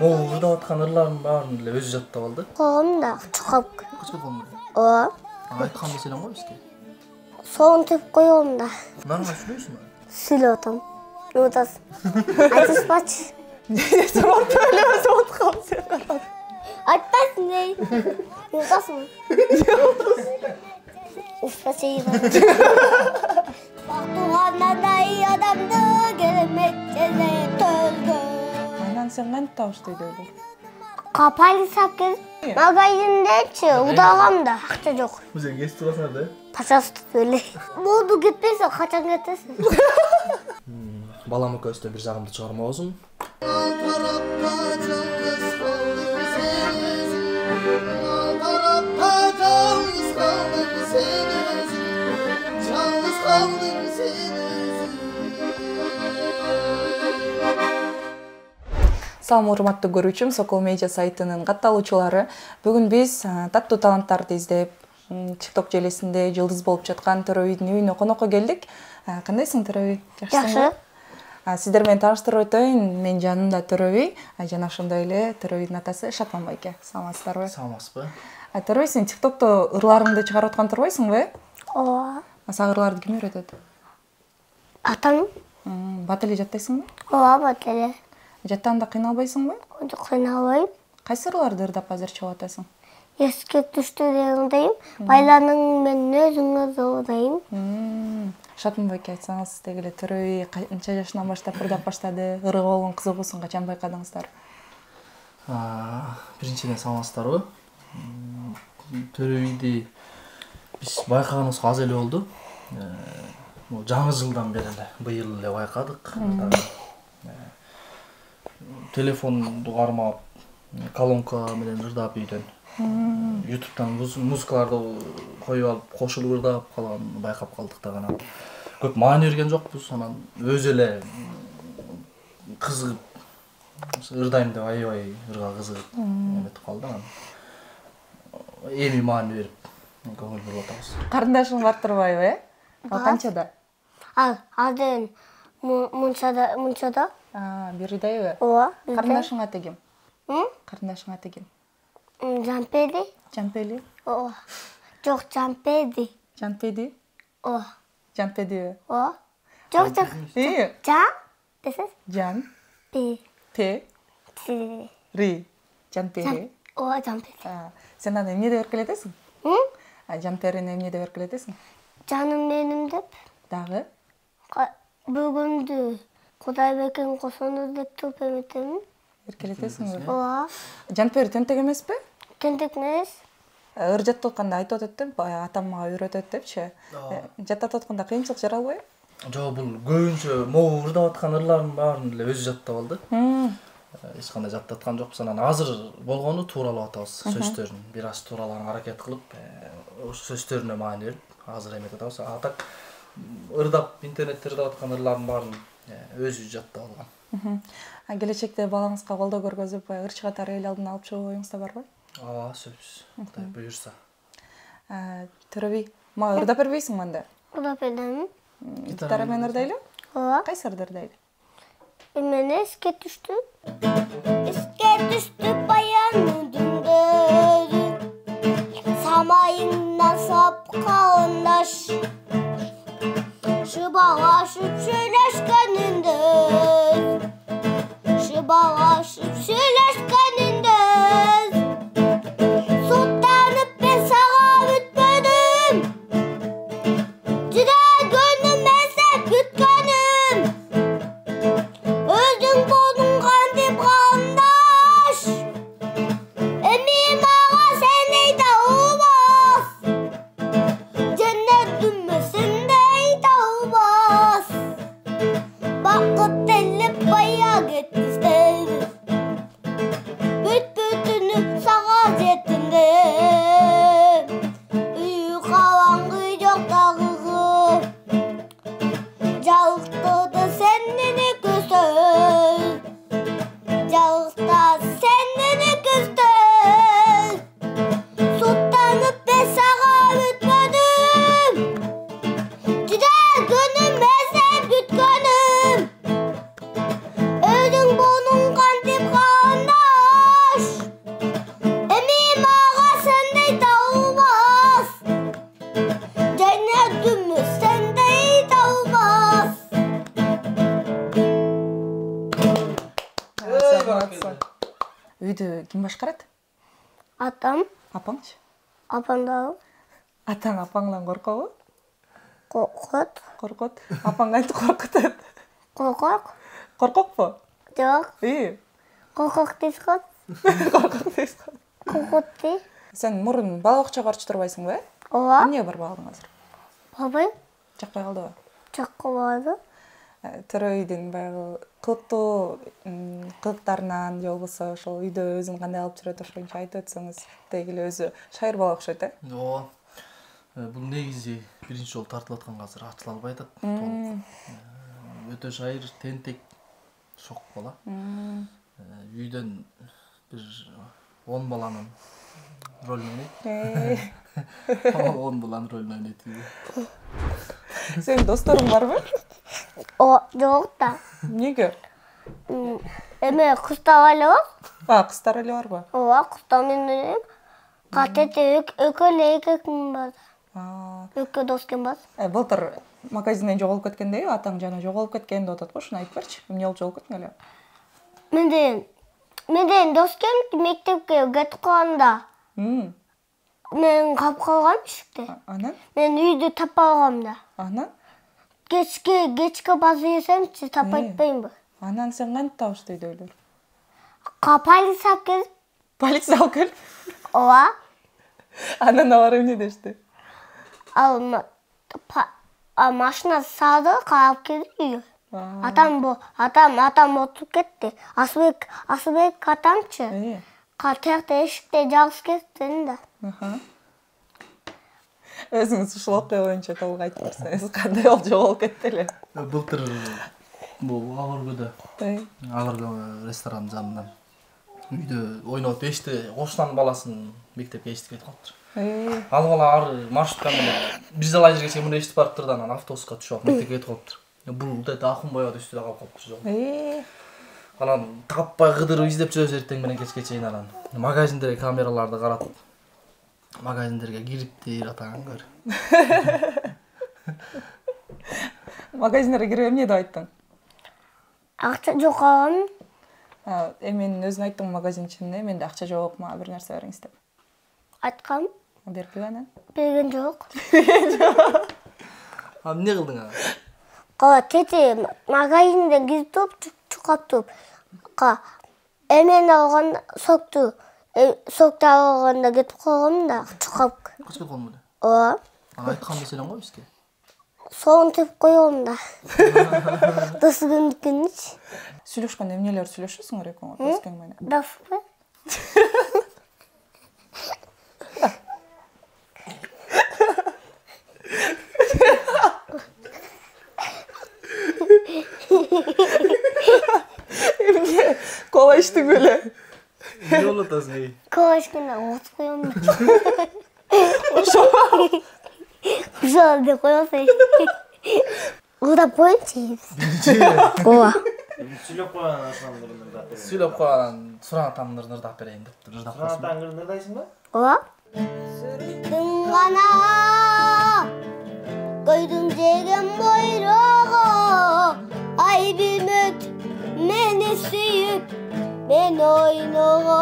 Mogurda atkан ырлардын баарын эле өзү жаттап алды. Колумда чукап. Кычкы колунда. Ооба. Айткан маселең го бизге. Соон тип коюмда. Нанга сүйлөйсүңбү? Сүйлөп атам. Утасың. Айтышпачы. Соон төлөбөсө откам сен карап. Айтпайсың ей. Утасың. Успачы. Бактугандай адамды келмекчене төлгөн. Анан сен кантип табыштайды эле? Капали сакыз. Магазиндечи удагамда акча жок. Сен кесип турасың да? Пачасты төлөй. Моду кетпесе качан кетесиң? Балам экөөбүздөн бир жагымды чыгармабызбы? Салам урматтуу көрүүчүм, Сокол Медиа сайтынын катталуучулары. Бүгүн биз таттуу таланттарды издеп, TikTok желесинде жылдыз болуп жаткан Төрөбүйдүн үйүнө конокко келдик. Кандайсың, Төрөбүй? Жакшы. Сиздер менен тааныштырып өтөйүн. Мен жанымда Төрөбүй, жана ошондой эле Төрөбүйдүн атасы Шатман байке. Саламатсыздарбы? Саламатсызбы? Төрөбүй, сен TikTokто ырларыңды чыгарып аткан турбайсыңбы? Ооба. Сага ырларды ким үйрөтөт? Атам. Бат эле жаттайсыңбы? Ооба, бат эле. Жаттаанда кыйналбайсыңбы? Кыйналбайм. Кайсы ырларды ырдап азыр чыгып атасың? Эске түштү дегендейм. Байланың менен өзүңө зоодайм. Шатман байке, айтсаңыз, деги эле Төрөбүй канча жашынан баштап ырдап баштады? Ырга болгон кызыгуусун качан байкадыңыздар? Биринчиден саламатсыздарбы? Төрөбүйдү биз байкаганыбызга аз эле болду. Жаңы жылдан бери эле, быйыл эле байкадык. Телефонду кармап, колонка менен ырдап үйдөн. YouTube'дан музыкаларды коюп алып, кошулуп ырдап калганын байкап калдык да гана. Көп маани берген жокпуз, анан өзү эле кызыгып ырдайм деп аябай ырга кызыгып эметип калды. Эми маани берип көңүл буруп атабыз. Карындашың бар турбайбы, Ал канчада? Азыр мунчада. Биридейби? Ооба. Карындашың аты ким? Карындашың аты ким? Жампеди. Жампели? Ооба. Жок, Жампеди. Жампеди? Ооба. Жампедиби? Ооба. Жок. Жан десес? Жан. Пе. Пе. Ти. Ри. Жампери. Ооба, Жампеди. Сен аны эмне деп эркелетесиң? Жамперини эмне деп эркелетесиң? Жаным меним деп. Дагы? Бүгүндү Кудайбекин косону деп туруп эметемин. Эркелетесиңби? Ооба. Жампери тентек эмеспи? Тентек эмес. Ыр жаттап атканда айтып атат деп, атам мага үйрөтөт депчи. Жаттап атканда кыйынчылык жаралбайбы? Жок, бул көбүнчө могу ырдап аткан ырлардын баарын эле өзү жаттап алды. Эч кандай жаттаткан жокпуз. Анан азыр болгону тууралап атабыз. Сөздөрүн бир аз тууралаганга аракет кылып, ошо сөздөрүнө маани берип, азыр эметип атабыз. Так ырдап, интернетте ырдап аткан ырлардын баарын өзү жаттап алган. Келечекте балаңызга колдоо көргөзүп, ырчы катары эл алдына алып чыгуу оюңузда барбы? Ооба, сөзсүз. Кудай буйрса. Төрөбүй, мага ырдап бербейсиңби анда? Ырдап берем. Гитара менен ырдайлы? Ооба. Кайсы ырды ырдайлы? Мен эске түштү. Эске түштү баянның дүндөрү. Самайыңнан сапкалындаш. Шыбалашып сүйлөшкөнүндө. Шыбалашып сүйлөшкөнүндө. Суттанып мен сага бүтпөдүм. Жүрөгүнүм эсеп күткөнүм. Өзүң болдуң кантип кандаш. Эми мага сен эйте албас. Жөнөттүмбү сенде эйте албас. Бакыт элеп бая кетти. Бүт-бүтүнү сага жеттим деп. Үй калаңгы жок дагы. Жалыктады сенден көздөй. Жалыкта сенден көздөй. Суттанып мен сага бүтпөдүм. Жүрөгүнүм эсеп күткөнүм. Өзүң үйдө ким башкарат? Атам, Апаңчы? апам дагы Атаң апаңдан коркобу? коркот. Коркот. Апаң кантип коркутат? Коркок. Коркокпу? Жок, коркок дейсиз го. Коркок дейсиз го. Коркот дей. Сен мурун бала бакчага барчы турбайсың ба? Ооба, Эмнеге барбай калдың азыр? бабай Жакпай калдыбы? жакка барды. Төрөйдүн баягы кылыктуу кылыктарынан же болбосо ошол үйдө өзүн кандай алып жүрөт ошоңчу айтып өтсөңүз. Деги эле өзү шайыр бала окшойт, Ооба. Бул негизи биринчи жолу тартылып атканга азыр ачыла албай атат. Толук. Өтө шайыр, тентек, шок бала. Үйдөн бир 10 баланын ролун ойнойт. 10 баланын ролун ойнойт. Сенин досторуң барбы? Жок да. Эмнеге? Эме кыздар эле бар. Кыздар эле барбы? Ооба, кыздар менен катете экөө экекин бар. Экөө дос ким бар? Былтыр магазинден жоголуп кеткендеби, атаң жана жоголуп кеткен деп атат го, шуну айтып берчи. Эмне болуп жоголуп кеттиң эле? Менден дос ким мектепке кетип калганда. Мен калып калгам ишикте. Анан? Мен үйдү таппай калгам да. Анан? Кечке басып ийсемчи таппай атпаймынбы? Анан сен кантип табышты үйдөгүлөр? Полиция алып келип. Полиция алып келип? Ооба. Анан алар эмне дешти? Ал машина саады, алып келди үйгө. Атам отуруп кетти. Асылбек атамчы. Тиякта эшикте жалгыз кетти да. Өзүңүз ушул окуя боюнча толук айтып берсеңиз, кандай болуп жоголуп кетти эле? Былтыр бул Агыргө ресторан жанынан үйдө ойноп эшикте кошунанын баласын мектепке эшитип кетип калыптыр. Ал бала ары маршрутка менеп бир залай жерге чейин эшитип барыптыр да, анан автобуска түшүп алып мектепке кетип калыптыр. Бул да Акунбаева үстүдө калып калыптыр. Анан таппай кыдырып издеп жүрөбүз эртең менен кечке чейин. Анан магазиндерге камераларды каратып, магазиндерге кириптир атаң көр. Магазиндерге кирип эмне деп айттың? Акча жок алгам. Мен өзүң айттың магазинчине, менде акча жок, мага бир нерсе бериңиз деп. Айткам. Берпеби анан? Берген жок. Эмне кылдың ага? Тете магазинден кирип туруп чукап туруп. Эмени алган сокту алганда кетип калгам да, чукап. Качып калдың беле? Ооба. Аны айткан маселең го бизге. Соң теп койгом да. Досугумкүнүч. Сүйлөшкөндө эмнелер сүйлөшөсүңөр экөөңөр доскең менен? Дафпы. Эмне? Кола ичтиң беле? Эмне болуп атасың эй? Кола ичкенде отуп коем да. Ошол деп коесуң. Удап коечу. Ооба. Сүйлөп койгон ашамдырын ырдап берейин. Сүйлөп койгон суран атамды ырдап берейин деп ырдап Суран койсун. атаңды ырдайсың ба? Ооба. Сүрүктүң гана көйдүң жеген бойрого ай билмөт мени сүйүп мен ойного.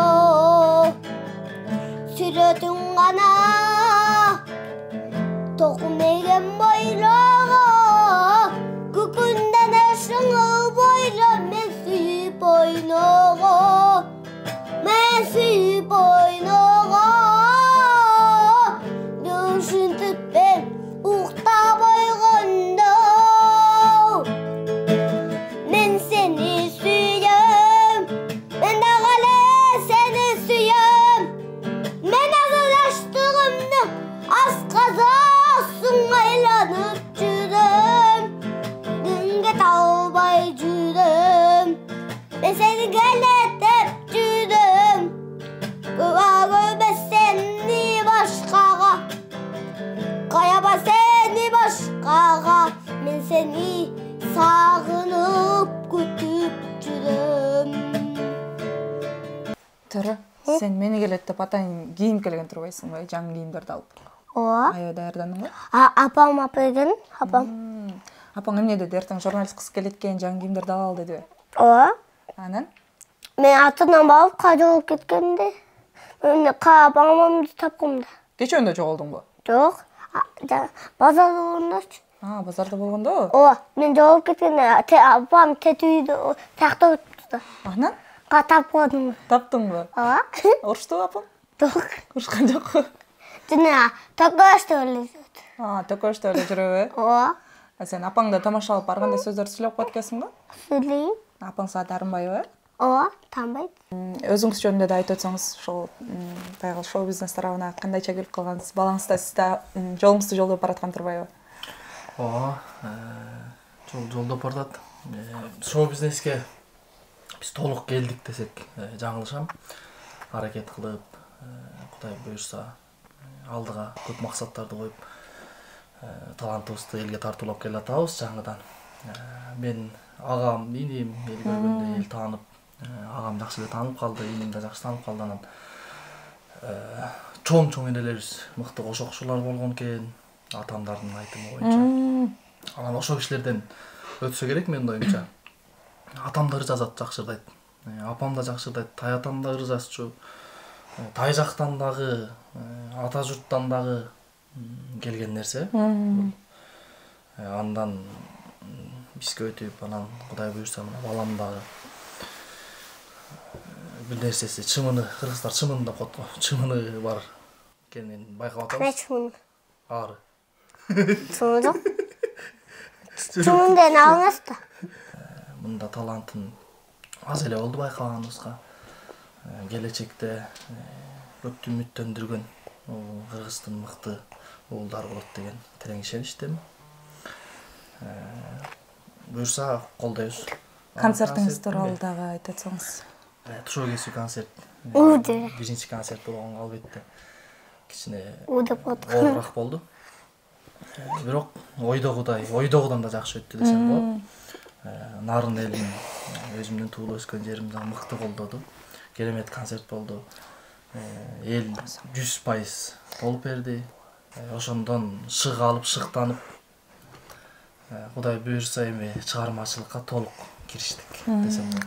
Сүрөтүң гана токум еген бойрого күкүндөн шыңыл бойро мен сүйүп ойного. Мен сүйүп ойного. Ушинтип мен уктап ойгондо мен сени сүйөм. Мен дагы эле сени сүйөм. Мен азадаштыгымдын асказасын айланып жүрөм. Күнгө талбай жүрөм. Мен сени келетеп жүрөм. Көбө сени башкага. Каяба сени башкага. Мен сени сагынып күтүп жүрөм. Төрө, сен мени келет деп атаң кийинип келген турбайсыңбы? Жаңы кийимдерди алып. Ооба. Аябай даярдандың го? Апам алып берген, апам. Апаң эмне деди? Эртең журналист кыз келет экен, жаңы кийимдерди ал дедиби? Ооба. Анан? Мен атынан багып кажолуп кеткенде. Мен каап мамамды тапкам да. Кечөөндө жоголдуңбу? Жок. Базарда болгондочу. Базарда болгондо? Ооба, мен жоголуп кеткенде апам тетүүдө тактап отурду да. Анан? Тапкандым. Таптыңбы? Ооба. Уруштубу апаң? Жок. Урушкан жокпу? Жана такашты элестет. Төкөштө эле жүрөбү? Ооба. Сен апаңды тамашалап барганда сөздөрдү сүйлөп коет экенсиңби? Сүйлөйм. Апаң сага таарынбайбы? Ооба, таанбайт. Өзүңүз жөнүндө да айтып өтсөңүз, ошол баягы шоу бизнес тарабына кандайча келип калгансыз? Балаңыз да сиз да жолуңузду жолдоп бараткан турбайбы? Ооба, жолдоп баратат. Шоу бизнеске биз толук келдик десек жаңылышам. Аракет кылып, Кудай буюрса, алдыга көп максаттарды коюп, талантыбызды элге тартуулап келатабыз жаңыдан. Мен агам, иним эл көргөндө эл таанып, агам жакшы эле таанып калды, иним да жакшы таанып калды. Анан чоң энелерибиз мыкты кошокчулар болгон экен, атамдардын айтымы боюнча. Анан ошол кишилерден өтсө керек менин оюмча. Атам да ыр жазат, жакшы ырдайт. Апам да жакшы ырдайт, тай атам да ыр жазчу. Тай жактан дагы, ата журттан дагы келген нерсе. Андан бизге өтүп, анан Кудай буюрса, мына балам дагы бир нерсеси чымыны, кыргыздар чымын деп коет го. Чымыны бар экенин байкап атабыз. Кандай чымын? Ары. Чымын жок. Чымынден алыңыз да. Мында талантын аз эле болду байкаганыбызга. Келечекте көптү үмүттөндүргөн Кыргыздын мыкты уулдары болот деген терең ишеничтемин. Буюрса колдойбуз. Концертиңиз тууралуу дагы айтып өтсөңүз. Тушоо кесүү концерт. Биринчи концерт болгонго албетте кичине оорураак болду. Бирок ойдогудан да жакшы өттү десем болот. Нарын элим, өзүмдүн туулуп өскөн жерим да мыкты колдоду. Керемет концерт болду. Эл 100% болуп берди. Ошондон шык алып, шыктанып, Кудай буюрса эми чыгармачылыкка толук кириштик десем болот.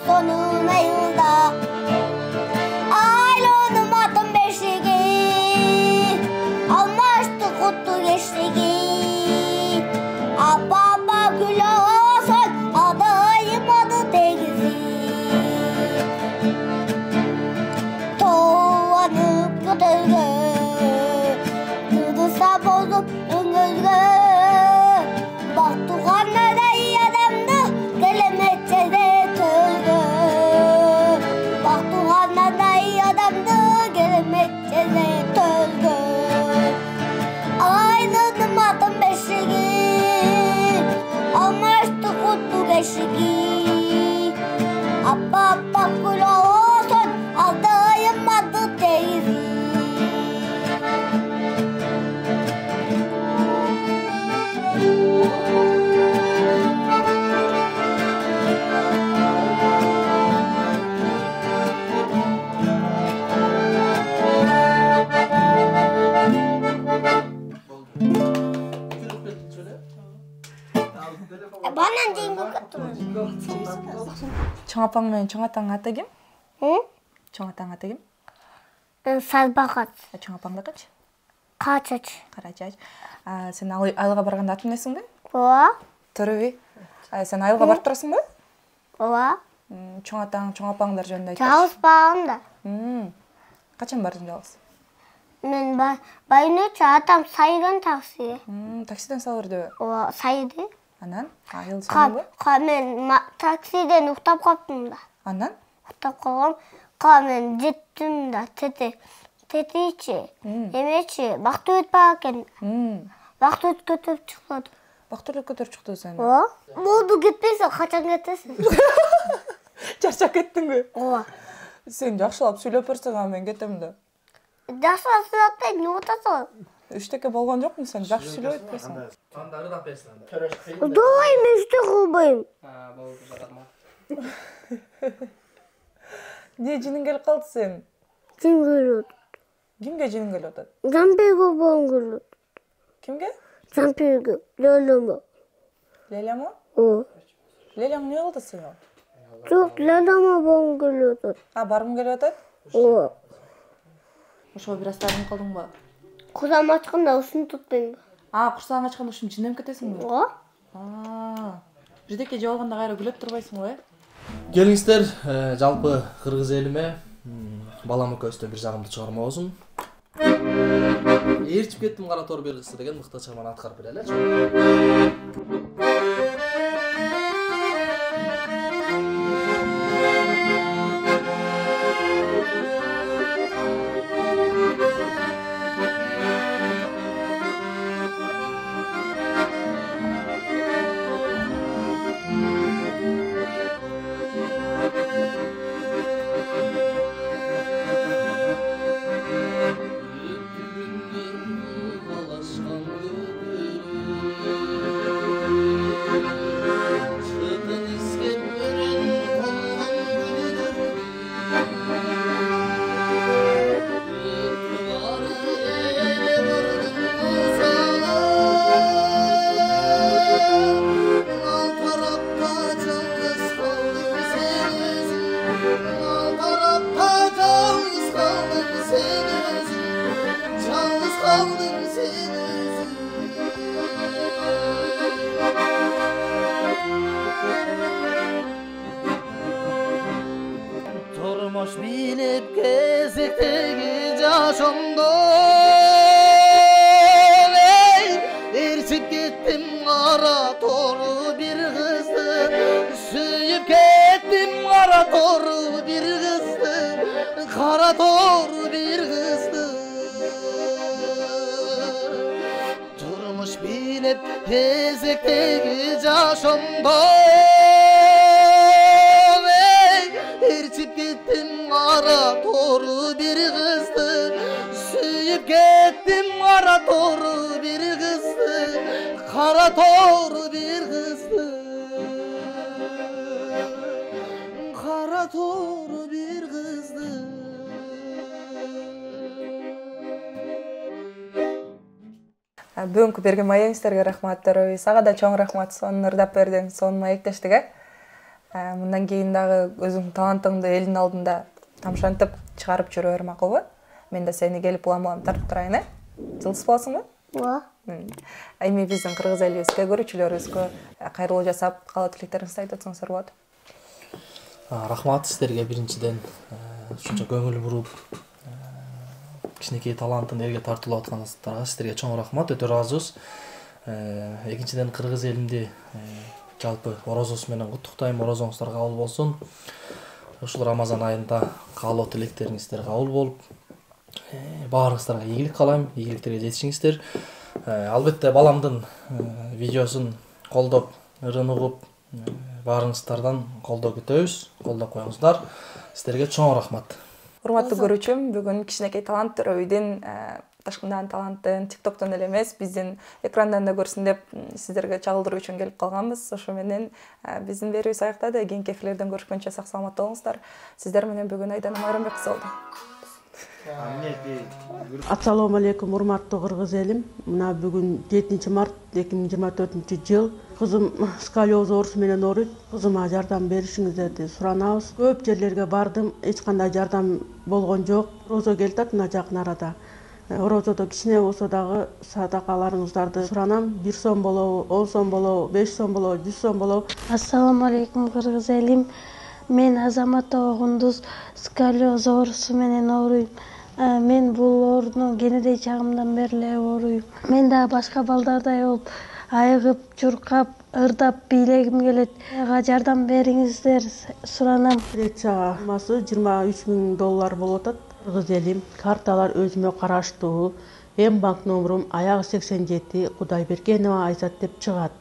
Sonun ayılda Aylonum atın beşigi Almıştı kutlu geçtigi Apapa gül olsun Adayım adı tegizi Tovanıp götürgü Kıdısa bozup üngözgü Baktuğan adayı adamdı Gelemetçe de Aylınım atın beşigi Almıştı kutlu geçigi Appa gül olsun Aldayım adı teyzi Банан дейін Чоң апаң менен чоң атаң аты ким? Чоң атаң аты ким? Сазбакат. Чоң апаң да качы? Качач. Карачач. Сен айылга барганда атын эсиңби? Ооба. Төрөбү. Сен айылга барып турасыңбы? Ооба. Чоң атаң, чоң апаңдар жөнүндө айтчы. Жалгыз баргам да. Качан бардың жалгыз? Мен байнычы атам сайдан такси. Таксиден сала бердиби? Ооба, сайды. Анан айыл сонубу? Мен таксиден уктап калдым да. Анан? Уктап калгам. Мен жеттим да, тетичи, эмечи, бактыбөт бар экен. Бактыбөт көтөрүп чыкпадым. Бактыбөт көтөрүп чыкты сени? Ооба. Болду кетпейсиң, качан кетесиң? Чарчап кеттиңби? Ооба. Сен жакшылап сүйлөп берсең, аны мен кетем да. Жакшылап атпайт, не отасың? Эчтеке болгон жокмун, сен жакшы сүйлөп атпайсың. Анда ырдап берсин анда. Давай мен что кылбайм. Болду жаратма. Не жиниң келип калды сен? Ким келет? Кимге жиниң келип атат? Жампирге болғым келет. Кимге? Жампирге. Лелема. Леляма? О. Леляң не кылды сага? Жоқ, лелема болғым келет. Баргым келип атат? О. Ошо бир аз тагын калдыңбы? Курсам ачканда ушуну тутпайм. Курсаң ачканда ушуну жинеп кетесиңби? О. Бирдеке жеп алганда кайра күлөп турбайсың го, Келиңиздер, жалпы кыргыз элиме балам экөөбүздөн бир жагымдуу чыгарма болсун. Ээрчип кеттим кара тор бир кызды деген мыкты чыгарманы аткарып береличи. Turmuş bilip gezekteki yaşımda erçip gittim kara toru bir kızdı. Süyüp gittim kara toru bir kızdı. Kara toru bir kızdı. Turmuş bilip gezekteki yaşımda erçip gittim kara toru bir kızdı. Süyüp gittim kara toru bir kızdı. Kara toru bir kızdı. Kara toru bir kızdı. Бүгүнкү берген маегиңиздерге рахмат Төрөбүй. Сага да чоң рахмат. Сонун ырдап бердиң, сонун маектештик. Мындан кийин дагы өзүңдүн талантыңды элдин алдында тамшантып чыгарып жүрө бер макулбу? Мен да сени келип улам тартып турайын, Жылдыз болосуңбу? О. Эми биздин кыргыз элибизге, көрүүчүлөрүбүзгө кайрылуу жасап, каалоо тилектериңизди айтып атсаңыздар болот. Рахмат сиздерге биринчиден ушунча көңүл буруп, кичинекей талантын элге тартуулап атканыңыздарга сиздерге чоң рахмат, өтө ыраазыбыз. Экинчиден кыргыз элимди жалпы орозосу менен куттуктайм, орозоңуздар кабыл болсун. Ушул Рамазан айында каалоо тилектериңиздер кабыл болуп, баарыңыздарга ийгилик каалайм, ийгиликтерге жетишиңиздер. Албетте баламдын видеосун колдоп, ырын угуп, баарыңыздардан колдоо күтөбүз, колдоп коюңуздар. Сиздерге чоң рахмат. Урматтуу көрүүчүм, бүгүн кичинекей талант Төрөбүйдүн Ташкындагы таланттын TikToктон эле эмес, биздин экрандан да көрсүн деп сиздерге чагылдыруу үчүн келип калганбыз. Ошо менен биздин берүүбүз аяктады. Кийинки эфирлерден көрүшкөнчө сак саламат болуңуздар. Сиздер менен бүгүн Айдана Майрамбек кызы болду. Ассаламу алейкум, урматтуу кыргыз элим. Мына бүгүн 7 март 2024-жыл. Кызым сколиоз оорусу менен ооруйт. Кызыма жардам беришиңиздерди суранабыз. Көп жерлерге бардым, эч кандай жардам болгон жок. Орозо келатат мына жакын арада. Орозодо кичине болсо дагы садакаларыңыздарды суранам. 1 сом болобу, 10 сом болобу, 5 сом болобу, 100 сом болобу. Ассаламу алейкум кыргыз элим. Мен Азаматова Кундуз, сколиоз оорусу менен ооруйм. Мен бул ооруну кенедей чагымдан бери эле ооруйм. Мен да башка балдардай болуп айыгып, чуркап, ырдап бийлегим келет. Ага жардам бериңиздер суранам. Операция суммасы $23,000 болуп атат. Кыргыз элим, карталар өзүмө караштуу. Эм банк номерум аягы 87 Кудайбергенова Айзат деп чыгат.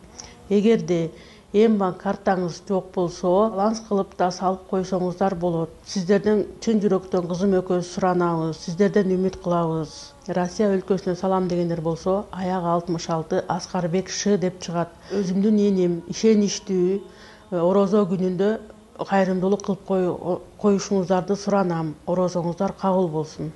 Эгерде эми банк картаңыз жок болсо баланс кылып да салып койсоңуздар болот. Сиздерден чын жүрөктөн кызым экөөбүз суранабыз, сиздерден үмүт кылабыз. Россия өлкөсүнө салам дегендер болсо, аягы 66 Аскарбек Ш деп чыгат. Өзүмдүн энем ишеничтүү, орозо күнүндө кайрымдуулук кылып коюшуңуздарды суранам. Орозоңуздар кабыл болсун.